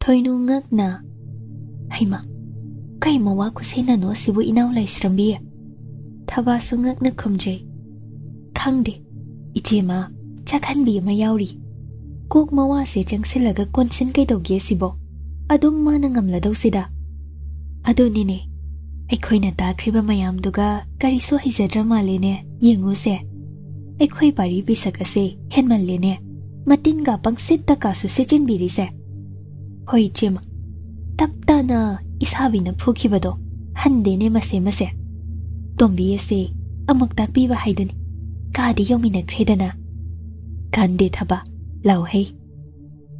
Thoinu ngakna haima kai mawa kusena no sibu inaw laisrambi thaba su ngakna khumjai khangde ichema chakhanbi ma yauri kok mawa se changsilaga konsin kai dogye sibo adum mana ngamla dosida adunine aikhoina takriba mayam duga kariso hizadra malene yengu se aikhoi pari bisak ase henman lene matinga pangsit taka su sejin biri se hoi chema taptana isabina phukibado handene mase tombi ase amuk takpiba haiduni kadi yomina khredana kande thaba lauhei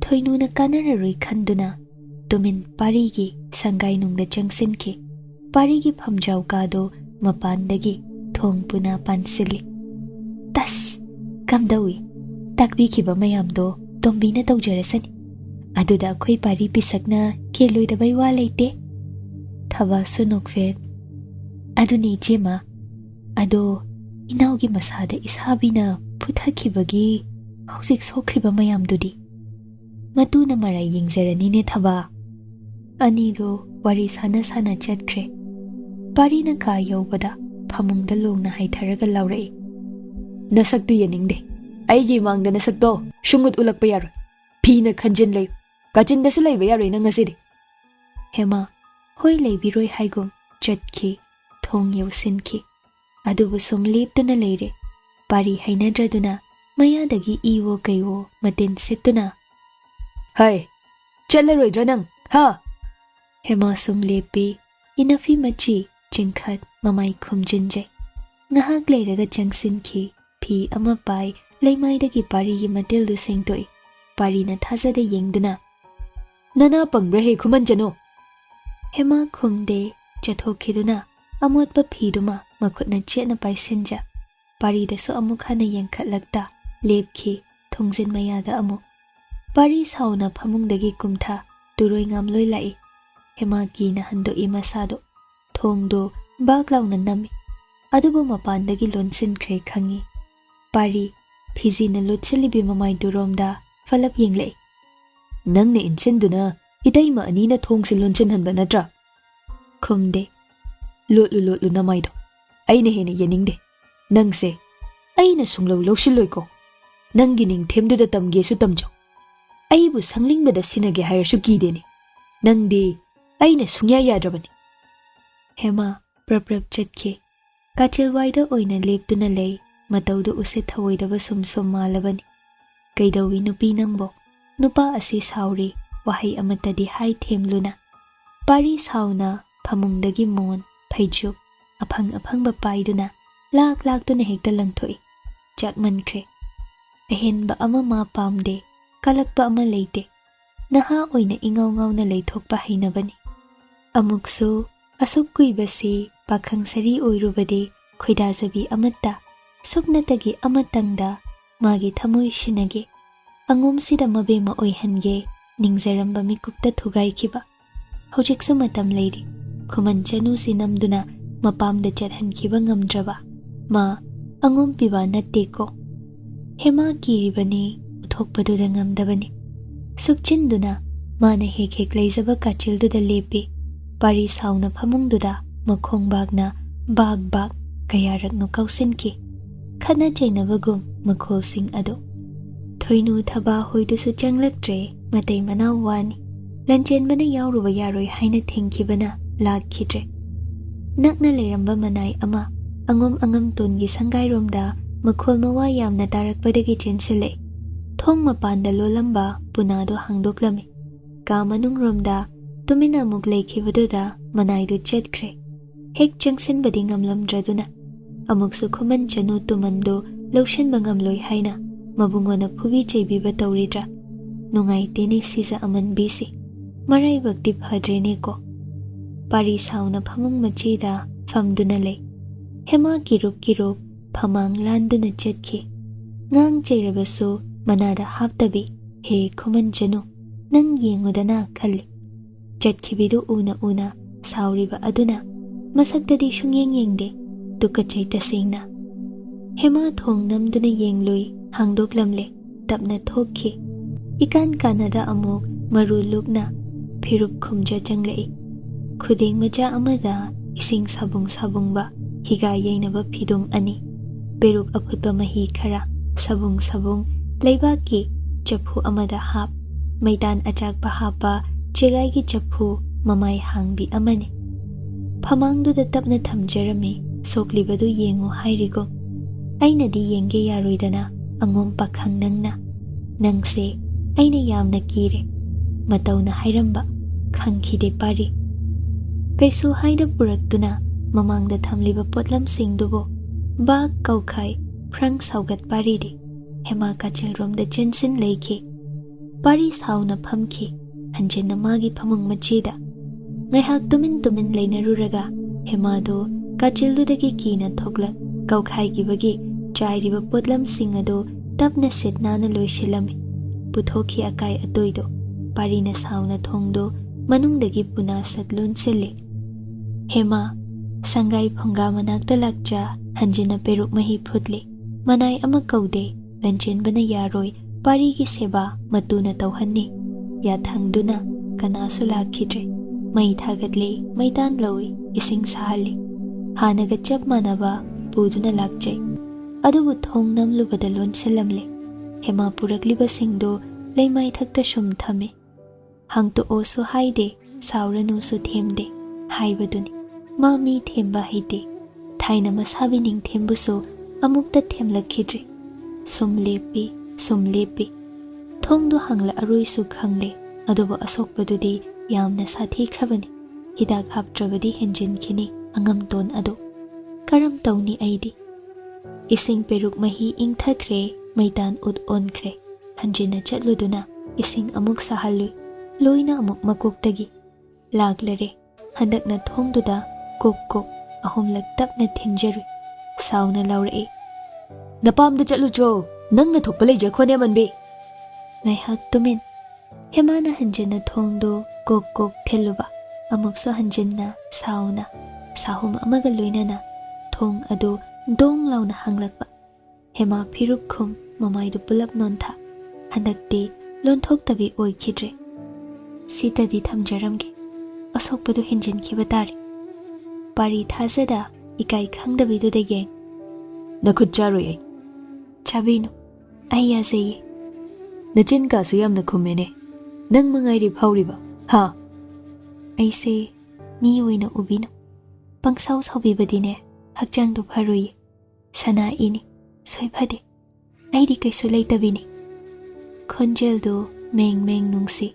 thoinu na kanararoi khanduna tumin parigi sangai nungda changsinki parigi phamjau kado mapandagi thong puna pansili tas kamdawi takbi khiba mayamdo tombina tawjarasani aduda khoi pari pisakna keloi da baiwa leite thaba sunokfet aduni chema ado inaugi masada ishabina phuthakibagi hauzik sokriba mayamdudi matuna marai yingzarani ne thaba anido wari sana chatkre parina ka yobada phamungda longna haitharaga laurai nasaktu yeningde aigi mangda nasakto shungut ulakpa yar phina khanjin lei kachinda su lei bayar ina ngasidi hema hoi leibiroi haigum chatki thong yosinki adubu somleptuna leire pari hainadraduna mayadagi iwo kaiwo matin situna hai chalaroidra nang ha hema somlepi inafi machi chingkhat mamai khumjinjai ngahak leiraga changsinki phi ama pai leimaidagi pari gi matildu sengtoi pari na thazade yengduna nana pangbra he khumanjano hema khumde chathokiduna amotpa phiduma makhutna chena paisinja pari da so amukhana yengkhatlakta lepki thongjin mayada amu pari sauna phamungdagi kumtha turoi ngamloi lai hema ki na hando imasado thongdo baklauna nami adubu mapandagi lonsin khre khangi pari phizina lotsilibi mamai duromda falap yenglei nangne inchinduna itaima anina thongsin lonsin hanba natra khumde lotlu namaido aina hene yeningde nangse aina sunglo lowshilloiko nangi ning themduda tamge su tamjo aibu sanglingbada sinage hairsu kidene nangdi aina sungya yadrabani hema prap chatke kachilwaida oina leptuna lei mataudu use thawoidaba sum malabani kaidawi nupi nangbo nupa asi sauri wahai amatadi hai themluna pari sauna phamungdagi mon phaijup aphangba paiduna lak tuna hekta langthoi chakmankhre ahenba ama ma pamde kalakpa ama leite naha oina ingau leithokpa hainabani amuksu asuk kuibasi pakhang sari oirubade khoidajabi amatta subnatagi amatangda magi thamoi shinage angom sida mabema oihange ningjaramba mikupta thugai khiba hojiksu matam leiri khuman chanu sinamduna mapamda chathan khiba ngamdraba ma angom piba natteko hema kiribani uthokpaduda ngamdabani subchinduna mana hek leijaba kachilduda lepi pari sauna phamungduda makhong bagna bag kayarakno kausinki khana chainabagum makhol sing ado thoinu thaba hoidusu changlaktre matai manaw wani Lanchenba na yauruba yaroi haina thengkibana lakhidre nakna leramba manai ama angam tongi sangai romda makhol mawa yamna tarakpadagi chensile thong mapanda lolamba punado hangdoklami ka manung romda tumina muk leikhibaduda manaidu chetkre hek changsin badi ngamlamdraduna amuksu khuman chanu tumando loshenba ngamloi haina mabungona phubi cheibiba tawridra nungai tene sisa aman bisi marai bakti phadrene ko pari sauna phamung machida famduna le hema kirup phamang landuna chetki ngang cheirabasu manada haptabi he khuman chanu nang yengudana khalli chetkibidu una sauriba aduna masaktadi sungyengde tukachai tasengna hema thongnamduna yengloi hangdoklamle tapna thokki ikan kanada amuk maru lukna phirup khumja changlai khudeng macha amada ising sabung higa yainaba phidum ani peruk aphutba mahi khara sabung leiba ki chaphu amada hap maidan achak pa hapa chegai ki chaphu mamai hangbi amani phamangdu da tapna thamjarami soklibadu yengu hairigo aina di yenge yaroidana angom pakhang nangna nangse aina yamna kire matawna hairamba khangkhide pari kaisu haida puraktuna mamangda thamliba potlam singdubo ba kaukhai phrang saugat paridi hema kachil romda chensin leiki pari sauna phamki hanjena magi phamung machida ngaihak tumin leinaruraga hema do kachildudagi kina thokla kaukhai gibagi chairiba potlam singado tapna setnana loisilami puthokhi akai atoido parina sauna thongdo manungdagi puna satlon sele hema sangai phonga manakta lakcha hanjena peruk mahi phutli manai ama kaude Lanchenba na yaroi pari ki seba matuna tawhanni ya thangduna kanasu lakhidre mai thagatli maidan lawi ising sahali hanaga chap manaba puduna lakchai adubu thongnam lubada lonselamle hema purakliba singdo leimai thakta shum thame hangto osu haide sauranu su themde haibaduni ma mi themba haide thaina masabi ning thembuso amukta themlakhidre sumlepi thongdu hangla arui su khangle adubu asokpadudi yamna sathi khrabani hidak haptrabadi henjin khini angam ton adu karam tawni aidi ising peruk mahi ingthakre maidan ud onkre hanjina chatluduna ising amuk sahalui loina amuk makoktagi laglare handakna thongduda kok ahumlak tapna thingjarui sauna laure napamda chatlucho nangna thokpa leija khone manbe naihak tumin hemana hanjina thongdo kok theluba amukso hanjinna sauna sahum amaga loinana thong adu dong launa hanglakpa hema phirup khum mamaidu pulap nontha handakti lonthoktabi oikhidre sitadi thamjaramge asokpadu henjin khibatari pari thasada ikai khangdabidu de yeng nakhut charoi ai chabino ai yazei nachin ka su yamna khumene nang mangai ri phawriba ha ai se mi oina ubino pangsau saubibadine hakjang du pharoi sana ini soiphade ai ri kaisu leitabini khonjel do meng nungsi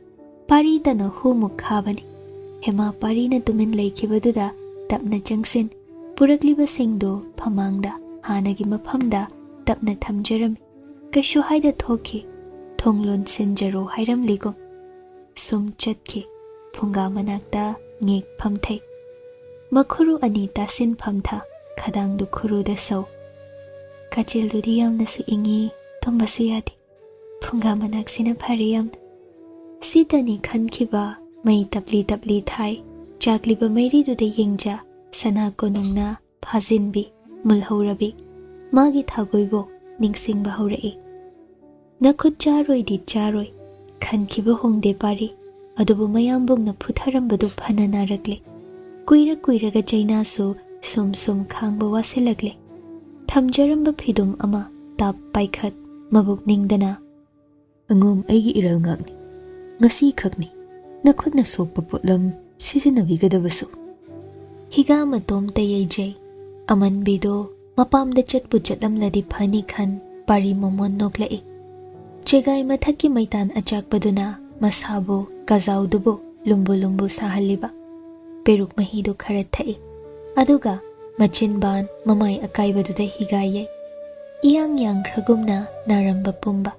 pari tana humu khabani hema pari na tumin leikhibaduda tapna jangsin purakliba singdo phamangda hanagi maphamda tapna thamjarami kaisu haida thoki thonglon sinjaro hairam ligom sum chatki phunga manakta ngek phamthai makhuru ani tasin phamtha khadang du khuru da sau kachil du diyam na su ingi tombasu yadi phunga manak sina phariyam sitani khankhiba mai tapli thai chakliba mairi du de yengja sana konungna phajinbi mulhaurabi magi thagoibo ningsingba haurai nakhut charoi di charoi khankhiba hongde pari adubu mayambungna phutharambadu phanana rakle kuiraga jaina su sum khangba waselagle thamjaramba phidum ama tap paikhat mabuk ningdana angum aigi irangakni ngasi khakni nakhutna sokpa potlam sijinabigadabsu higa matom tayai amanbido mapamda chatpu chatlamladi phani khan pari momon noklai chegai mathaki maitan achakpaduna masabo kazaudubo lumbu sahaliba peruk mahido khara thai aduga machinban mamai akaibaduda higaye iyang khragumna naramba pumba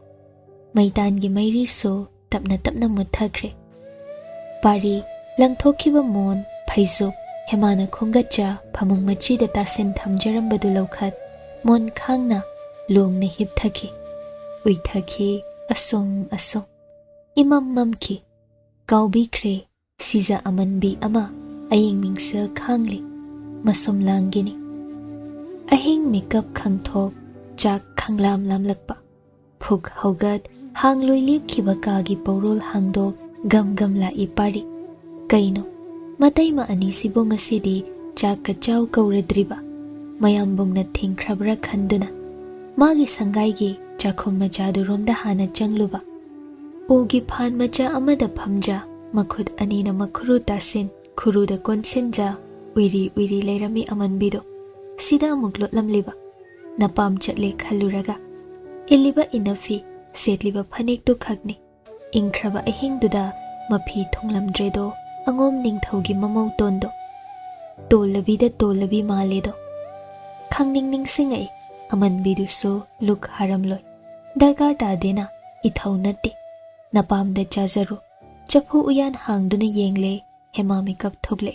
maitan gi mairi so tapna muthakre pari langthokhiba mon phaizo hemana khungacha phamung machi da tasin thamjarambadu lokhat mon khangna longna hipthaki uithaki asom imam mamki kaubikre siza amanbi ama aying mingsel khangli masom langgini ahing makeup khangthok chak khanglam lamlakpa phuk hogat hangloi lep khiba ka gi porol hangdo gam la ipari Kaino, matay maani si Bong asidi chaka chaw kauredriba. Mayambong na thingkrabra khanduna. Magi sangai gi chakhom machadu romda hana changluba. Ugi phan macha amada phamja makhud anina makhuru tasin khuruda konsenja uiri uiri leirami amanbido. Sida amuk lotlamliba. Napam chatle khaluraga. Iliba inafi setliba phanek tu khagni. Ingkraba ahingduda mafi thonglamdredo angom ningthaugi mamau tondo. Tolabida tolabi maledo. Khangning singai amanbidu so luk haramloi. Darkar tadena ithau natti. Napamda chazaru. Chaphu uyan hangduna yengle hema makeup thogle.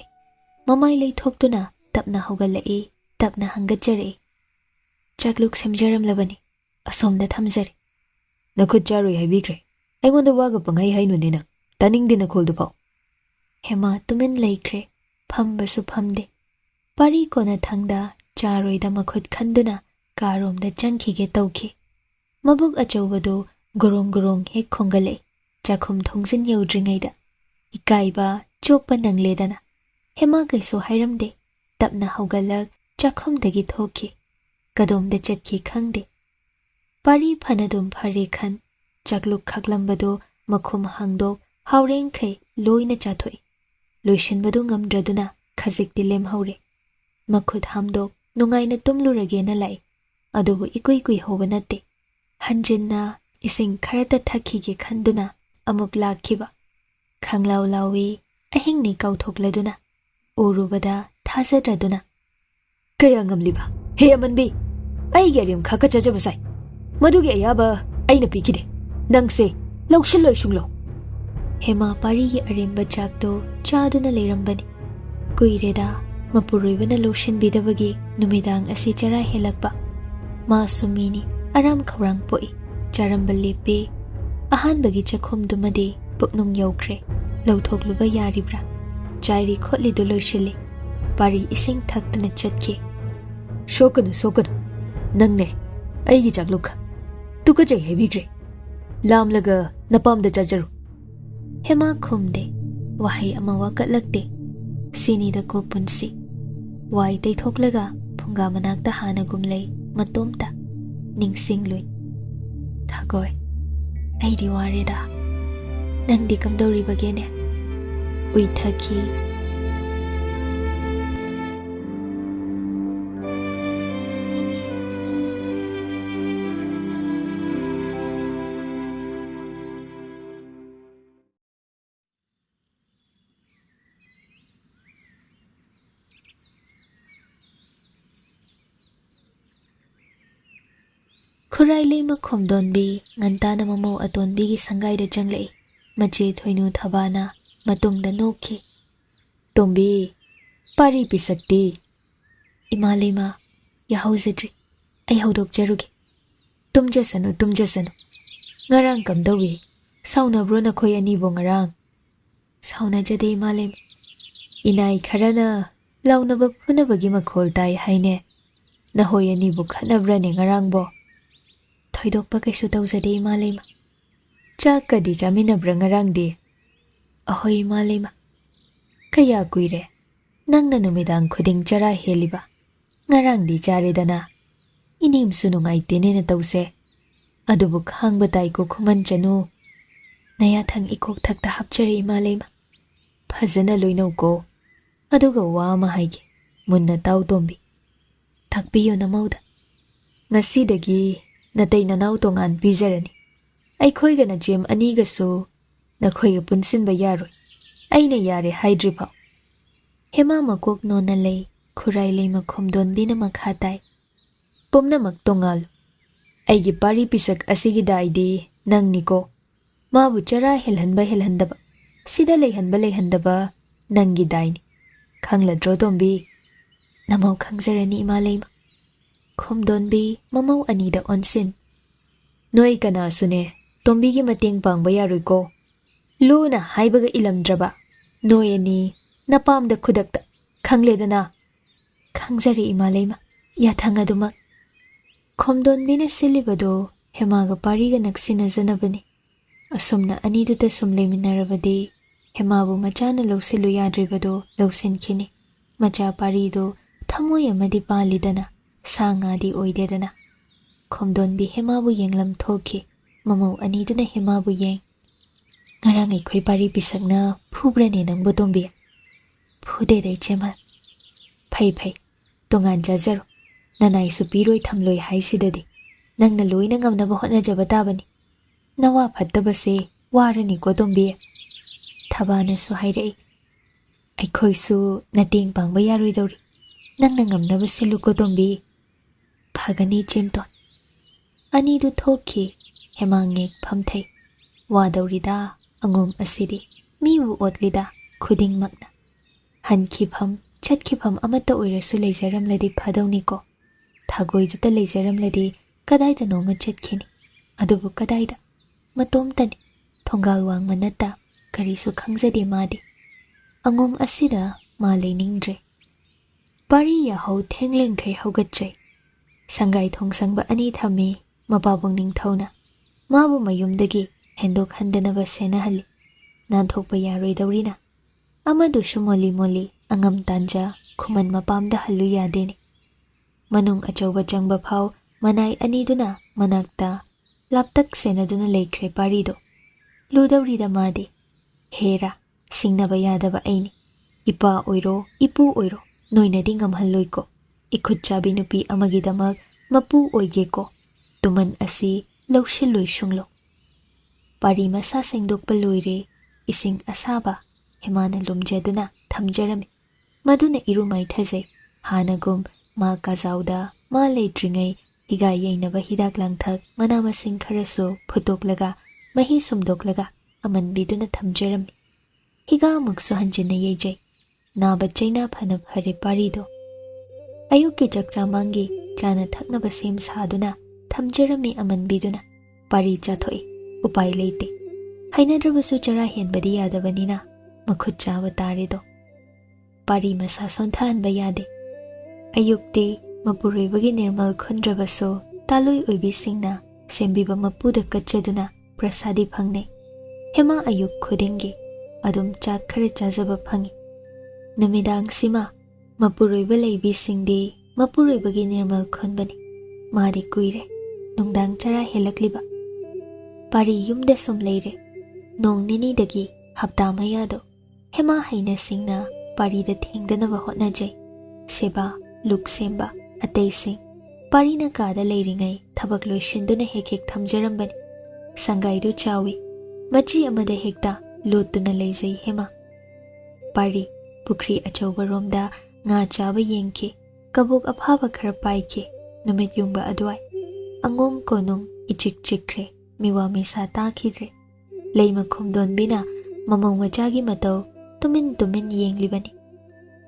Mamai lei thoktuna tapna hogalai tapna hangajare. Chakluk semjaram labani. Asomda thamjari. Nakhut charoi haibikre. Aingonda waga pangai hainunena. Taningdina kholdu pau. Hema tumin laikre. Phambasu phamde. Pari kona thangda charoida makhut khanduna karomda changkhige tawki. Mabuk achawbado gorong hek khongale. Chakhum thongsin yaudringaida. Ikaiba chopa nangledana. Hema kaiso hairamde. Tapna hogalak chakhumdagi thoki. Kadomda chatki khangde. Pari phanadum phare khan. Chakluk khaklambado makhum hangdok haureng khai loina chathoi. Loishinbado ngamdraduna khazikti lemhaure. Makhut hamdok nungaina tumluragena lai. Adubu ikui hoba natte. Hanjinna ising kharata thakige khanduna amuk lakhiba. Khanglaw lawi ahingni kauthokladuna. Urubada thazadraduna. Kaya ngamliba. He amanbi. Ai gerim khaka chajabasai. Madugi ayaba aina pikide. Nangse lawshiloi shunglo. Hema pari gi arimba chakto chaduna leirambani. Kuireda mapuruibana loshin bidabagi numidang asi chara helakba. Ma sumini aram khawrang poi. Charamba lepe. Ahan bagi chakhom dumade puknung yaukre. Lawthokluba yaribra. Chairi khotli do loishili. Pari ising thaktuna chatke. Sokanu. Nangne. Aigi chaklukha. Tukajay hebigre. Lamlaga napamda chajaru. Hema khumde. Wahai ama wakatlakte. Sinida ko punsi. Wai tay thoklaga phunga manakta hana gumlay matomta. Ningsinglui. Thagoy. Aidi wareda. Nangdi kamdori bagene. Ui thaki. Khurai leima khomdonbi ngantana mamau atonbi gi sangai da changlei. Mache thoinu thabana matungda nokhi. Tombi pari pisakti. Ima leima yahauzadri. Ai haudok jarugi. Tumjasanu. Ngarang kamdawi. Sauna bro na khoi ani bo ngarang. Sauna jade ima leima. Inai kharana launaba phunabagi makhol tai haine. Nahoi ani bu khanabrane ngarang bo. Thoidokpa kaisu tawjade ima leima. Chakadi chaminabra ngarang di. Ahoi ima leima. Kaya kuire. Nangna numidang khuding chara heliba. Ngarang di charedana. Inim sunungai tenena tawse. Adubu khangba tai ko khuman chanu. Naya thang ikok thakta hapchare ima leima. Phazana loinau ko. Aduga wama haige. Munna tau tombi. Thakpiyo namauda. Ngasidagi natay nanaw tongan pizarani. Ay khoiga na jem aniga so. Na khoiga punsin ba yaroy. Ay na yare haidripaw. Hema makok nona lay. Khurai leima khomdonbi na makhatay. Pumna magtongal. Ay gipari pisak asigi daidi nang niko. Mabu chara helhandaba. Sida layhandaba nangi daini. Khangla drotombi. Namaw khangzarani ima leima. Khomdonbi mamau anida onsin. Noi kana sune. Tombi gi mating pangba yaroy ko. Luna haibaga ilamdraba. Noi ani napamda khudakta. Khangledana. Khangzari ima leima. Yathangadumak. Khomdonbi na silibado hemaga pariga naksina zanabani. Asumna aniduta sumleminarabadi Hemabu machana lausilu yadribado lausinkhini. Macha parido thamoi amadi palidana sangadi oidedana. Khomdonbi hemabu yenglam thoki. Mamau aniduna hemabu yeng. Ngarang aikhoi pari pisakna phubrane nangbu tombi. Phude dai chema. Phai phai. Tongan jazaro. Nanai supiroi thamloi haisidadi. Nangna loina ngamnaba hotnajaba tabani. Nawa phattabase warani ko tombi. Thabanasu hairei. Aikhoisu nating pangba yaroidori. Nangna ngamnaba silu ko tombi. Phagani chimton. Anidu thoki. Hemangek phamthai. Wadaurida angom asidi. Mibu otlida khuding makna. Hankhifam chatkifam amata oirasu leizaramladi phadawniko. Thagoiduta leizaramladi kadaida noma chatkhini. Adubu kadaida. Matomtani. Thongal wang manata karisu khangzade madi. Angom asida ma leiningdre. Pari ya hau thenglengkhai haugatchai. Sangai thongsangba ani thami mapabong ningthona. Mabu mayumdagi hendok handanaba senahali. Nanthokpa yaroidawrina. Amadusu moli moli angam tanja khuman mapamda halu yadeni. Manung achauba changba phau manai aniduna manakta laptak senaduna leikhre parido. Ludawrida madi. Hera singnaba yadaba aini. Ipa oiro ipu oiro noinadi ngamhalloiko. Ikhut chabi nupi amagidamak mapu oigeko. Tuman asi laushiloi shunglo. Pari masa sengdokpa loire ising asaba hemana lumjaduna thamjarami. Maduna irumai thazai hanagum ma kazauda ma leitringai higa yainaba hidak langthak manamasing kharaso phutoklaga mahi sumdoklaga amanbiduna thamjarami. Higa muksu hanjina yejai. Naba chaina phana phare parido. Ayuki jakchamangi chana thaknaba sem saduna thamjarami amanbiduna. Pari chathoi upai leite. Hainadrabasu chara henbadi yadabanina makhut chaba tarido. Pari masa sonthanba yade. Ayukte mapuroibagi nirmal khundrabasu taloi oibisingna sembiba mapuda kachaduna prasadi phangne. Hema ayuk khudingi adum chak khara chajaba phangi. Numidang sima mapuroiba leibisingdi mapuroibagi nirmal khunbani. Madi kuire nungdang chara helakliba. Pari yumda sum leire. Nong nini dagi hapta mayado. Hema haina singna pari da thengdanaba hotnajai. Seba, luksemba, atay sing. Pari na kada leiringai thabak loishinduna hek thamjarambani. Sangaidu chawi. Machi amada hekta lotuna leizai hema. Pari pukri achauba romda nga chaba yengke. Kabuk aphaba khara paike. Numit yungba adwai. Angom konung ichik chikre. Miwa misa takhidre. Leima khumdon bina mamang machagi matau tumin yenglibani.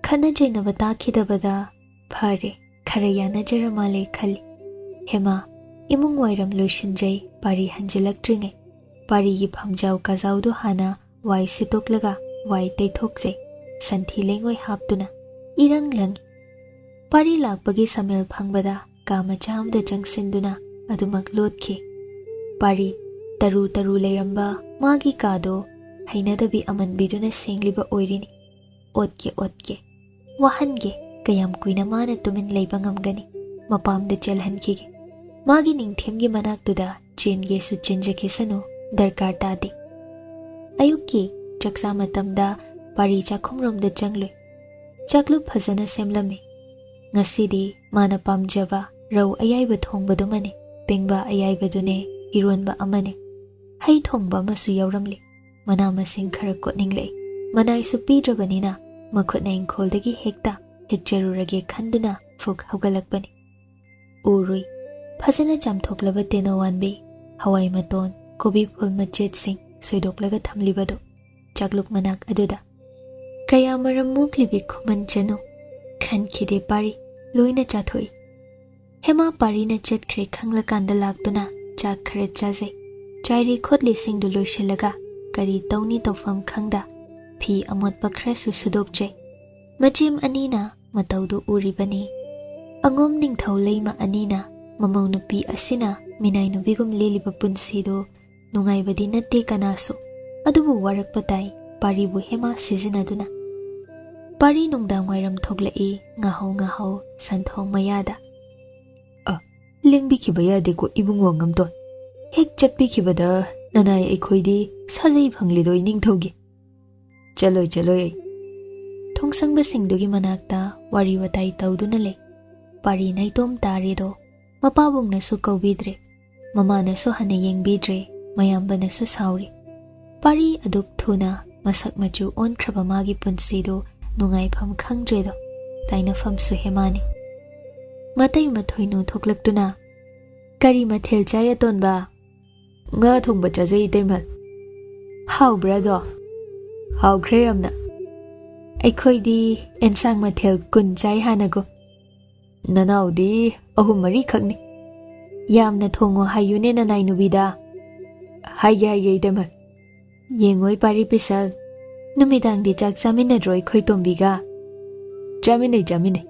Khana jainaba takhidabada phare khara yana jaramale khali. Hema imung wairam loishinjai pari hanjilakdringai. Pari gi phamjau kazaudu hana wai sitoklaga wai teithokjai. Santhi lengoi haptuna irang langi. Pari lakpagi samel phangbada kama chamda jangsinduna adumak lotkhi. Pari taru leiramba magi kado hainadabi amanbiduna sengliba oirini. Otke wahange kayam kuina mana tumin leibangamgani. Mapamda chalhankige. Magi ningthemgi manaktuda chenge su chenjakesanu darkar tade. Ayuki chaksa matamda pari chakhumromda changloi. Chaklu phajana semlame. Ngasidi mana pamjaba rau ayaiba thongbadumane. Pengba ayaibadune ironba amane. Hai thongba masu yauramli. Mana masing khara kotninglei. Manai su pidrabanina makhutna ingkholdagi hekta hekjarurage khanduna fuk haugalakbani. Urui phajana chamthoklaba tenowanbe hawai maton kobi phul machet sing soidoklaga thamlibado chakluk manak aduda. Kaya maram muklibi khuman chanu khankhide pari loina chathoi. Hema pari na chatkhre khanglakanda laktuna chak khara chajai. Chairi khotli singdu loishilaga kari tawni tawfam khangda phi amotpa khra su sudokjai. Machim anina mataudu uribani. Angom ningthau leima anina mamau nupi asina minai nubigum leliba punsido nungaibadi natte kanasu adubu warakpatai Paribu hema sizinaduna. Pari nungdang wairam thoglai ngahau santhong mayada. Lengbi kibaya deko ibungo ngamton. Hek chatbi kibada nanai aikhoidi sajai phangli doi ningthogi. Chaloi. Thongsangba singdugi manakta wari watai tauduna le. Pari naitom taredo mapabung nasu kaubidre. Mama nasu hana yengbidre mayamba nasu sauri. Pari aduk thuna masak machu onkraba magi punsido nungai pham khangdredo taina pham su hemani. Matai mathoinu thoklaktuna kari mathel chaya tonba Nga thongba chajai taimal. hau brado Haw khre amna. aikhoidi ensang mathel kun chai hanago. Nanaudi ahum mari khakni. Yamna thongo hayune nanai nubida. Haige taimal. Yengoi pari pisak numidang di chak chaminadroi khoi tombiga. Jaminai.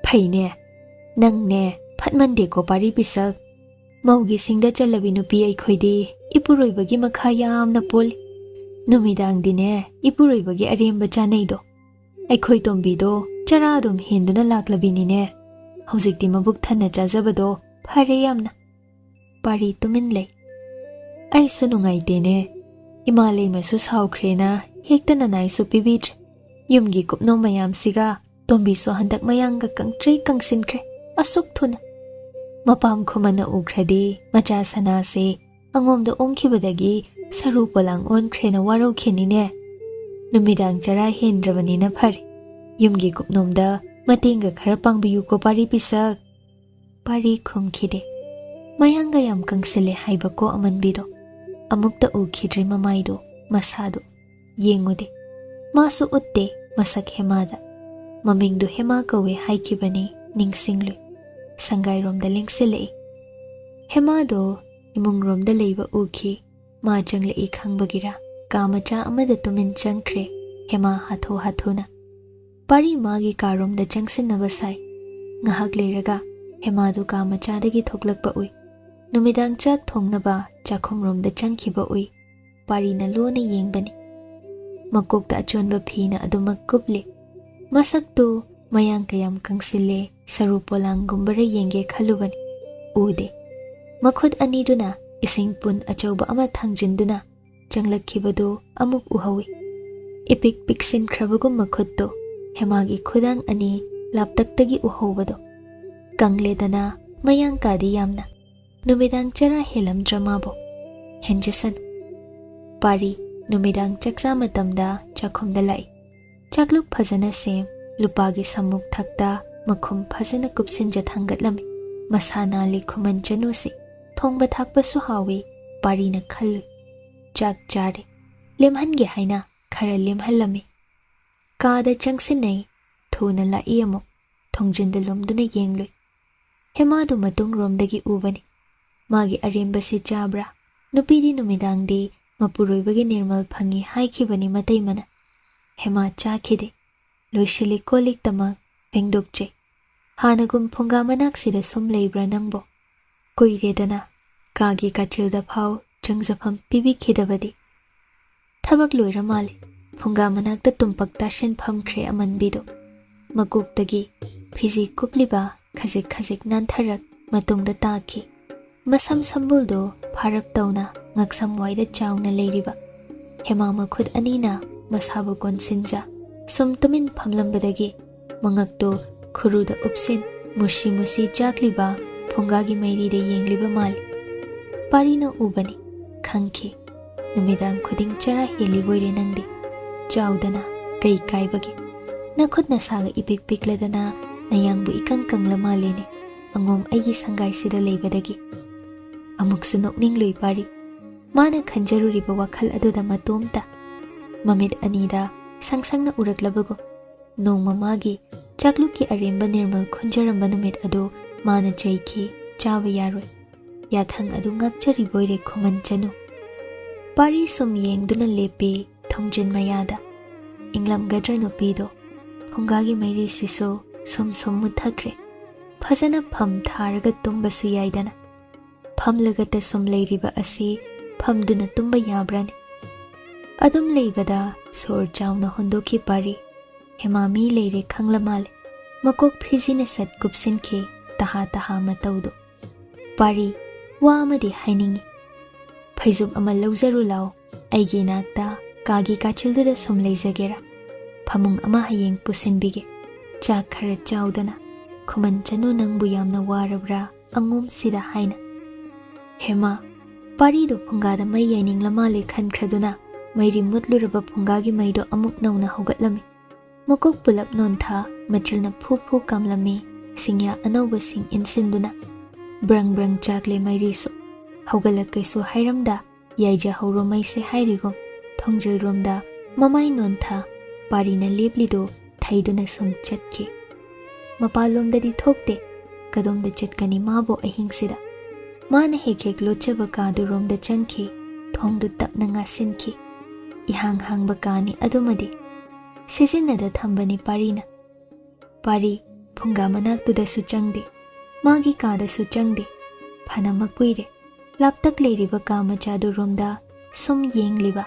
Phaine nangne phatmande ko pari pisak maugi singda chalabi nupi aikhoidi ipuroibagi makha yamna pol. Numidang dine ipuroibagi aremba chanaido. Aikhoi tombido chara dum hinduna laklabinine. Hojikti mabuk thana chajabado phare yamna. Pari tumin lei. Ai su nungaitene. Imalei masu saukrena hekta nanai su pibidre. Yumgi kupno mayam siga tombi so handak mayanga kangtrei kangsinkre asuk thuna. Mapam khumana ukhradi macha sana se angomda ongkhibadagi saru polang onkrena warau khenine. Numidang chara hendrabanina phari. Yumgi kupnomda matinga khara pangbiyu ko pari pisak. Pari khumkhide. Mayanga yam kangsile haibako amanbido. Amukta ukhidre mamaido masado. Yengude. Masu utte masak hemada. Mamingdu hema kawe haikibani ningsinglui. Sangai romda lingsilei. Hemado imung romda leiba ukhi. Ma janglei khangbagira. Kamacha amada tumin changkre. Hema hathuna. Pari magi karomda changsinaba sai. Ngahak leiraga hemadu kamachadagi thoklakba ui. Numidang chak thongnaba chakhom romda changkhiba ui. Pari na lona yengbani. Makokta achonba phina adumak kuble. Masaktu mayang kayam kangsile saru polang gumbara yenge khalubani. Ude. Makhud aniduna ising pun achauba ama thangjinduna changlakhibadu amuk uhawi. Ipik piksin khrabagum makhudto hemagi khudang ani laptaktagi uhawado. Kangledana mayang kadi yamna. Numidang chara helam dramabo. Henjasan. Pari numidang chaksa matamda chakhomda lai. Chakluk phazana sem lupagi samuk thakta makhum phazana kupsinja thangatlami. Masana likhuman chanusi. Thongba thakpa suhawi pari na khallu. Chak chare. Lemhange haina khara lemhallami. Kada changsinai thuna lai amuk thongjinda lomduna yenglui. Hemadu matung romdagi ubani. Magi arembasi chabra. Nupidi numidangdi mapuroibagi nirmal phangi haikibani matai mana. Hema chakhide. Loishili kolik tamak pengdokche. Hanagum phunga manaksida sum leibra nangbo. Kuiredana kagi kachilda phau changzafam pibi khidabadi. Thabak loira mali. Phunga manakta tumpakta shin phamkhre amanbido. Makuktagi phizi kupliba khajik nantharak matungda taki. Masam sambuldo pharap tauna ngaksam waida chauna leiriba. Hema makhud anina masabu konsinja. Sumtumin phamlambadagi mangakto khuruda upsin musi chakliba phungagi mairida yengliba mali. Parina ubani khangki. Numidang khuding chara heli boire nangdi. Chaudana kai kaibagi. Nakhud nasaga ipik pikladana nayangbu ikang lamali angom ayi sangai sida leibadagi. Amuk sunok ninglui pari. Mana khanjaruriba wakhal aduda matomta. Mamit anida sangsangna uraklabago. Nong mamagi chakluki aremba nirmal khunjaramba numit adu mana chaiki chawa yaroi. Yathang adu ngakchari boire khuman chanu. Pari sum yengduna lepi thongjin mayada. Inglam gadra nupido. Phungagi mairi siso sum muthakre. Phazana pham tharaga tumba su yaidana. Phamlagata sum leiriba asi phamduna tumba yabrani. Adum leibada sor chawna hondoki pari. Hema mi leire khangla male. Makok phizina sat kupsinki taha mataudo. Pari wa amadi hainingi. Phaizub ama lawzaru law aigi nakta kagi kachilduda sum leizagera. Phamung ama hayeng pusinbige. Chak khara chawdana. Khuman chanu nangbu yamna warabra angum sida haina. Hema pari do phungada mai yaining lama le khan khraduna mairi mutluraba phungagi maido amuk nauna hogatlami. Makok pulap nontha machilna phu kamlami singya anauba sing insinduna. Brang chakle mairi so. Haugalakaiso hairamda yaija hauro maise hairigom. Thongjil romda mamai nontha parina leblido thaiduna sum chatki. Mapalomdadi thokte kadomda chatkani mabo ahingsida. Mana hek lochaba kadu romda changki thongdu tapna ngasinki. Ihang bakani adumadi. Sizinada thambani parina. Pari phunga manaktuda su changde. Magi kada su changde. Phana makuire. Laptak leiriba ka machadu romda sum yengliba.